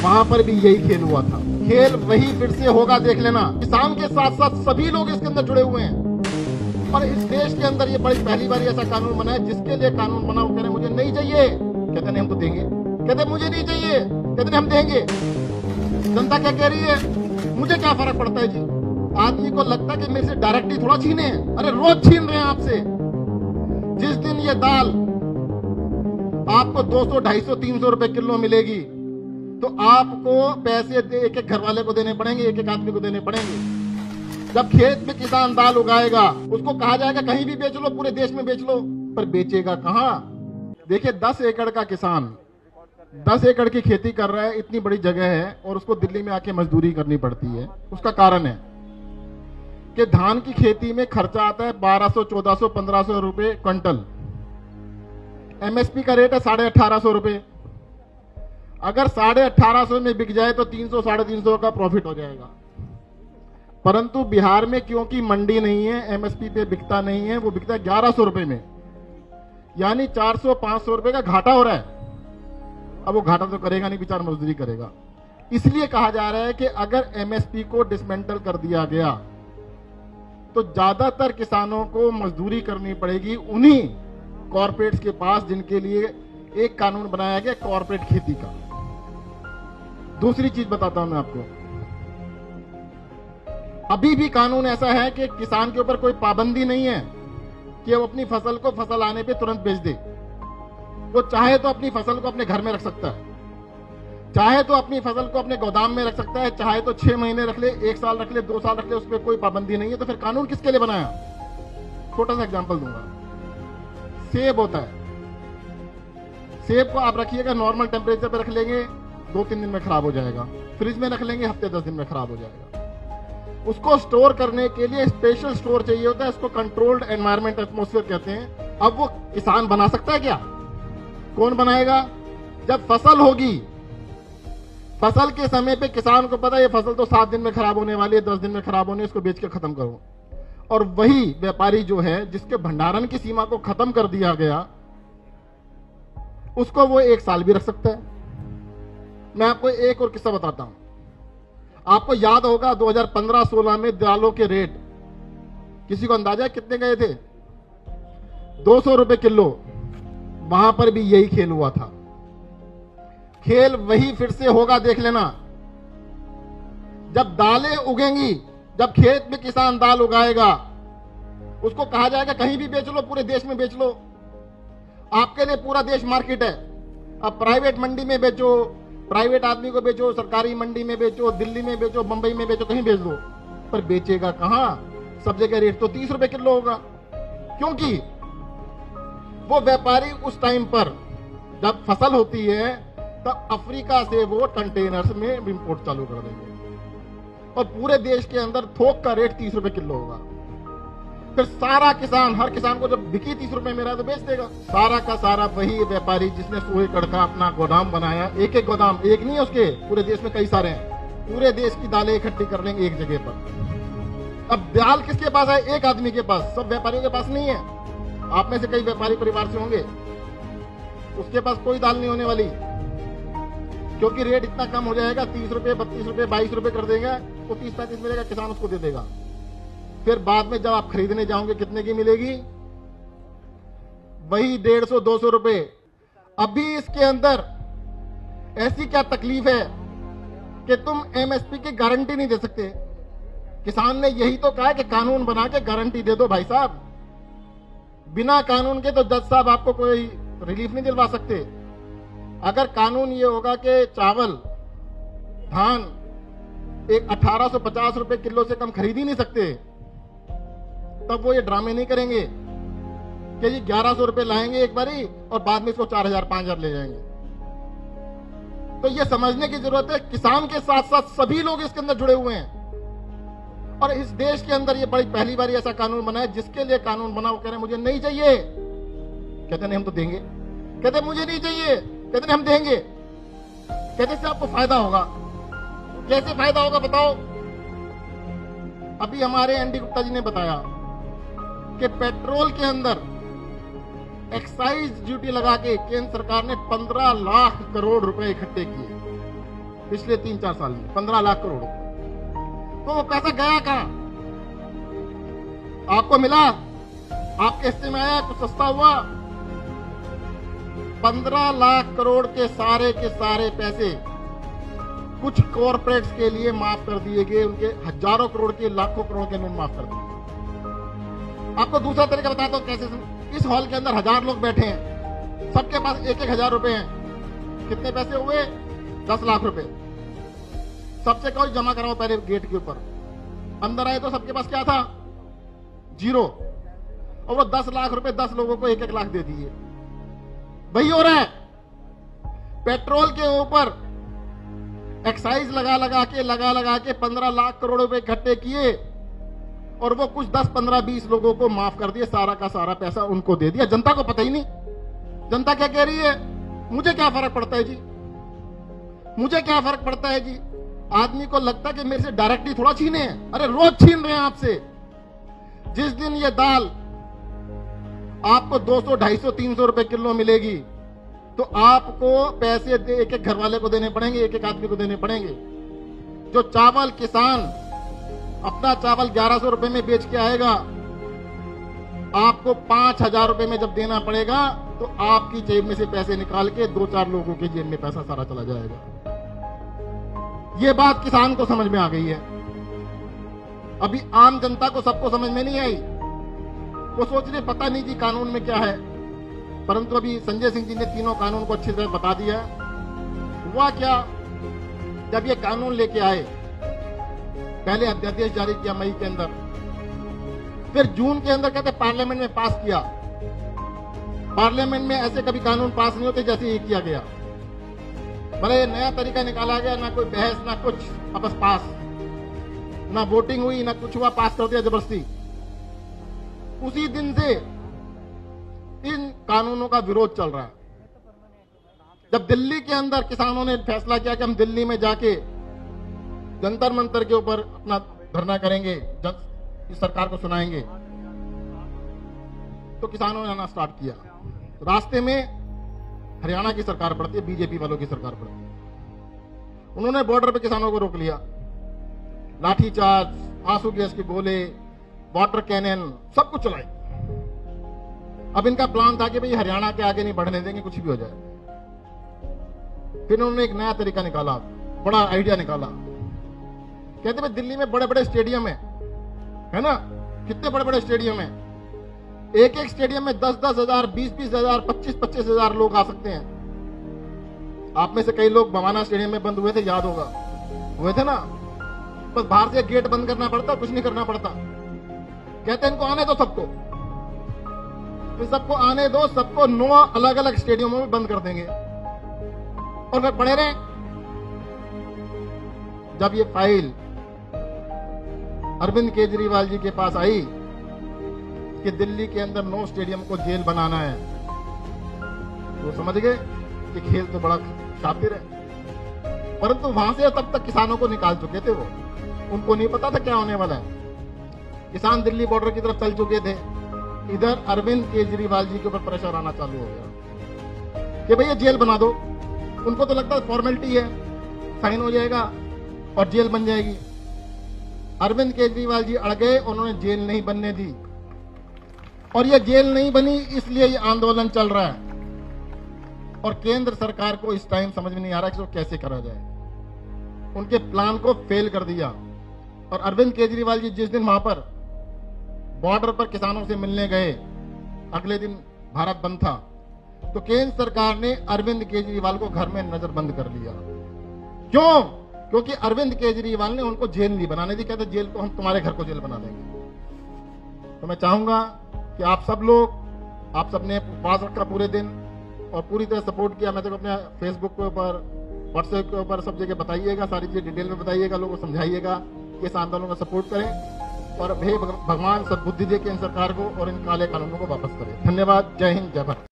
वहां पर भी यही खेल हुआ था। खेल वही फिर से होगा, देख लेना। किसान के साथ साथ सभी लोग इसके अंदर जुड़े हुए हैं। और इस देश के अंदर ये बड़ी पहली बार ऐसा कानून बना है जिसके लिए कानून बना, वो कह रहे मुझे नहीं चाहिए, कहते नहीं हम तो देंगे, कहते मुझे नहीं चाहिए, कहते नहीं हम देंगे। जनता क्या कह रही है, मुझे क्या फर्क पड़ता है जी। आदमी को लगता है कि मेरे से डायरेक्टली थोड़ा छीने हैं, अरे रोज छीन रहे हैं आपसे। जिस दिन ये दाल आपको 200, 250, 300 रुपए किलो मिलेगी तो आपको पैसे एक एक घर वाले को देने पड़ेंगे, एक एक आदमी को देने पड़ेंगे। जब खेत में किसान दाल उगाएगा, उसको कहा जाएगा कहीं भी बेच लो, पूरे देश में बेच लो, पर बेचेगा कहां। देखिए 10 एकड़ का किसान 10 एकड़ की खेती कर रहा है, इतनी बड़ी जगह है, और उसको दिल्ली में आके मजदूरी करनी पड़ती है। उसका कारण है कि धान की खेती में खर्चा आता है 1200, 1400, 1500 रुपए क्विंटल। एमएसपी का रेट है 1850 रुपए। अगर 1850 में बिक जाए तो 300, 350 का प्रॉफिट हो जाएगा। परंतु बिहार में क्योंकि मंडी नहीं है, एमएसपी पे बिकता नहीं है, वो बिकता है 1100 रुपए में, यानी 400, 500 रुपए का घाटा हो रहा है। अब वो घाटा तो करेगा नहीं, बेचारा मजदूरी करेगा। इसलिए कहा जा रहा है कि अगर एमएसपी को डिसमेंटल कर दिया गया तो ज्यादातर किसानों को मजदूरी करनी पड़ेगी उन्हीं कॉर्पोरेट्स के पास जिनके लिए एक कानून बनाया गया कॉर्पोरेट खेती का। दूसरी चीज बताता हूं मैं आपको, अभी भी कानून ऐसा है कि किसान के ऊपर कोई पाबंदी नहीं है कि वो अपनी फसल को फसल आने पे तुरंत बेच दे। वो चाहे तो अपनी फसल को अपने घर में रख सकता है, चाहे तो अपनी फसल को अपने गोदाम में रख सकता है, चाहे तो 6 महीने रख ले, 1 साल रख ले, 2 साल रख ले, उस पर कोई पाबंदी नहीं है। तो फिर कानून किसके लिए बनाया। छोटा सा एग्जांपल दूंगा, सेब होता है, सेब को आप रखिएगा नॉर्मल टेम्परेचर पे रख लेंगे, 2-3 दिन में खराब हो जाएगा। फ्रिज में रख लेंगे, हफ्ते 10 दिन में खराब हो जाएगा। उसको स्टोर करने के लिए स्पेशल स्टोर चाहिए होता है, इसको कंट्रोल्ड एनवायरमेंट एटमॉस्फेयर कहते हैं। अब वो किसान बना सकता है क्या। कौन बनाएगा। जब फसल होगी, फसल के समय पे किसान को पता है ये फसल तो 7 दिन में खराब होने वाली है, 10 दिन में खराब होने, इसको बेच के खत्म करो। और वही व्यापारी जो है जिसके भंडारण की सीमा को खत्म कर दिया गया, उसको वो 1 साल भी रख सकता है। मैं आपको एक और किस्सा बताता हूं। आपको याद होगा 2015-16 में दालों के रेट किसी को अंदाजा है कितने गए थे। 200 रुपए किलो। वहां पर भी यही खेल हुआ था। खेल वही फिर से होगा, देख लेना। जब दालें उगेंगी, जब खेत में किसान दाल उगाएगा, उसको कहा जाएगा कहीं भी बेच लो, पूरे देश में बेच लो, आपके लिए पूरा देश मार्केट है। अब प्राइवेट मंडी में बेचो, प्राइवेट आदमी को बेचो, सरकारी मंडी में बेचो, दिल्ली में बेचो, मुंबई में बेचो, कहीं बेच दो, पर बेचेगा कहां। सब जगह रेट तो 30 रुपए किलो होगा, क्योंकि वो व्यापारी उस टाइम पर जब फसल होती है तब अफ्रीका से वो कंटेनर्स में इंपोर्ट चालू कर देंगे और पूरे देश के अंदर थोक का रेट 30 रुपए किलो होगा। फिर सारा किसान, हर किसान को जब बिकी 30 रुपए में रहा तो बेच देगा। सारा का सारा वही व्यापारी जिसने 100 एकड़ का अपना गोदाम बनाया, एक एक गोदाम, एक नहीं है उसके, पूरे देश में कई सारे हैं, पूरे देश की दालें इकट्ठी कर लेंगे एक जगह पर। अब दाल किसके पास है, एक आदमी के पास, सब व्यापारियों के पास नहीं है। आप में से कई व्यापारी परिवार से होंगे, उसके पास कोई दाल नहीं होने वाली, क्योंकि रेट इतना कम हो जाएगा, 30 रुपए, 32 रुपए, 22 रुपए कर देगा, तो 30-35 मिलेगा, किसान उसको दे देगा। फिर बाद में जब आप खरीदने जाओगे कितने की मिलेगी, वही 150-200 रुपए। अभी इसके अंदर ऐसी क्या तकलीफ है कि तुम एमएसपी की गारंटी नहीं दे सकते। किसान ने यही तो कहा कि कानून बना के गारंटी दे दो भाई साहब। बिना कानून के तो जज साहब आपको कोई रिलीफ नहीं दिलवा सकते। अगर कानून ये होगा कि चावल, धान एक 1850 रुपए किलो से कम खरीद ही नहीं सकते, तब वो ये ड्रामे नहीं करेंगे कि जी 1100 रुपए लाएंगे एक बारी और बाद में इसको 4000, 5000 ले जाएंगे। तो ये समझने की जरूरत है, किसान के साथ साथ सभी लोग इसके अंदर जुड़े हुए हैं। और इस देश के अंदर ये बड़ी पहली बार ऐसा कानून बना है जिसके लिए कानून बना, वो कह रहे मुझे नहीं चाहिए, कहते नहीं हम तो देंगे, कहते मुझे नहीं चाहिए, कहते नहीं हम देंगे, कहते से आपको फायदा होगा। कैसे फायदा होगा बताओ। अभी हमारे एनडी गुप्ता जी ने बताया कि पेट्रोल के अंदर एक्साइज ड्यूटी लगा के केंद्र सरकार ने 15 लाख करोड़ रुपए इकट्ठे किए। पिछले 3-4 साल में 15 लाख करोड़। तो वो पैसा गया कहां? आपको मिला? आपके हिस्से में आया? कुछ सस्ता हुआ? 15 लाख करोड़ के सारे पैसे कुछ कॉरपोरेट्स के लिए माफ कर दिए गए, उनके हजारों करोड़ के, लाखों करोड़ के लोन माफ कर दिए। आपको दूसरा तरीका बताता हूं कैसे। इस हॉल के अंदर 1000 लोग बैठे हैं, सबके पास 1-1000 रुपए हैं। कितने पैसे हुए? 10 लाख रुपए। सबसे कोई जमा कराओ पहले गेट के ऊपर। अंदर आए तो सबके पास क्या था? 0। और वो 10 लाख रुपए 10 लोगों को 1-1 लाख दे दिए। वही हो रहा है। पेट्रोल के ऊपर एक्साइज लगा लगा के 15 लाख करोड़ रुपए इकट्ठे किए और वो कुछ 10, 15, 20 लोगों को माफ कर दिए। सारा का सारा पैसा उनको दे दिया। जनता को पता ही नहीं। जनता क्या कह रही है? मुझे क्या फर्क पड़ता है जी, मुझे क्या फर्क पड़ता है जी। आदमी को लगता है कि मेरे से डायरेक्टली थोड़ा छीने हैं। अरे रोज छीन रहे हैं आपसे। जिस दिन ये दाल आपको 200, 250, 300 रुपए किलो मिलेगी तो आपको पैसे एक एक घर वाले को देने पड़ेंगे, एक एक आदमी को देने पड़ेंगे। जो चावल किसान अपना चावल 1100 रुपए में बेच के आएगा, आपको 5000 रुपए में जब देना पड़ेगा तो आपकी जेब में से पैसे निकाल के 2-4 लोगों की जेब में पैसा सारा चला जाएगा। ये बात किसान को समझ में आ गई है। अभी आम जनता को सबको समझ में नहीं आई। वो सोच रहे पता नहीं जी कानून में क्या है। परंतु अभी संजय सिंह जी ने तीनों कानून को अच्छी तरह बता दिया है। हुआ क्या? जब ये कानून लेके आए, पहले अध्यादेश जारी किया मई के अंदर, फिर जून के अंदर कहते पार्लियामेंट में पास किया। पार्लियामेंट में ऐसे कभी कानून पास नहीं होते जैसे ये किया गया। भले नया तरीका निकाला गया, ना कोई बहस ना कुछ, बस पास। ना वोटिंग हुई ना कुछ हुआ, पास कर दिया जबरदस्ती। उसी दिन से इन कानूनों का विरोध चल रहा है। जब दिल्ली के अंदर किसानों ने फैसला किया कि हम दिल्ली में जाके जंतर मंतर के ऊपर अपना धरना करेंगे, इस सरकार को सुनाएंगे, तो किसानों ने आना स्टार्ट किया। रास्ते में हरियाणा की सरकार पड़ती है, बीजेपी वालों की सरकार पड़ती है। उन्होंने बॉर्डर पे किसानों को रोक लिया। लाठीचार्ज, आंसू गैस के गोले, वाटर कैनन, सब कुछ चलाए। अब इनका प्लान था कि भाई हरियाणा के आगे नहीं बढ़ने देंगे, कुछ भी हो जाए। फिर उन्होंने एक नया तरीका निकाला, बड़ा आइडिया निकाला। कहते भाई दिल्ली में बड़े बड़े स्टेडियम है ना, कितने बड़े बड़े स्टेडियम है। एक एक स्टेडियम में 10-10 हजार, 20-20 हजार, 25-25 हजार लोग आ सकते हैं। आप में से कई लोग भवाना स्टेडियम में बंद हुए थे, याद होगा, हुए थे ना। बस बाहर से गेट बंद करना पड़ता, कुछ नहीं करना पड़ता। कहते हैं इनको आने दो सबको, फिर सबको आने दो, सबको 9 अलग अलग स्टेडियमों में बंद कर देंगे और फिर पड़े रहे। जब ये फाइल अरविंद केजरीवाल जी के पास आई कि दिल्ली के अंदर 9 स्टेडियम को जेल बनाना है, वो समझ गए कि खेल तो बड़ा शातिर है। परंतु वहां से तब तक किसानों को निकाल चुके थे। वो उनको नहीं पता था क्या होने वाला है। किसान दिल्ली बॉर्डर की तरफ चल चुके थे। इधर अरविंद केजरीवाल जी के ऊपर प्रेशर आना चालू हो गया कि भैया जेल बना दो। उनको तो लगता है फॉर्मेलिटी है, साइन हो जाएगा और जेल बन जाएगी। अरविंद केजरीवाल जी अड़ गए, उन्होंने जेल नहीं बनने दी। और ये जेल नहीं बनी इसलिए ये आंदोलन चल रहा है। और केंद्र सरकार को इस टाइम समझ में नहीं आ रहा कि इसको कैसे करा जाए। उनके प्लान को फेल कर दिया। और अरविंद केजरीवाल जी जिस दिन वहां पर बॉर्डर पर किसानों से मिलने गए, अगले दिन भारत बंद था, तो केंद्र सरकार ने अरविंद केजरीवाल को घर में नजरबंद कर लिया। क्यों? क्योंकि अरविंद केजरीवाल ने उनको जेल नहीं बनाने दी। कहते जेल को हम तुम्हारे घर को जेल बना देंगे। तो मैं चाहूंगा कि आप सब लोग, आप सबने उपवास रखा पूरे दिन और पूरी तरह सपोर्ट किया। मैं तो अपने फेसबुक के ऊपर, व्हाट्सएप के ऊपर सब जगह बताइएगा, सारी चीजें डिटेल में बताइएगा, लोगों को समझाइएगा कि इस आंदोलन का सपोर्ट करें और भगवान सद्बुद्धि दे के इन सरकार को और इन काले कानूनों को वापस करें। धन्यवाद। जय हिंद, जय भारत।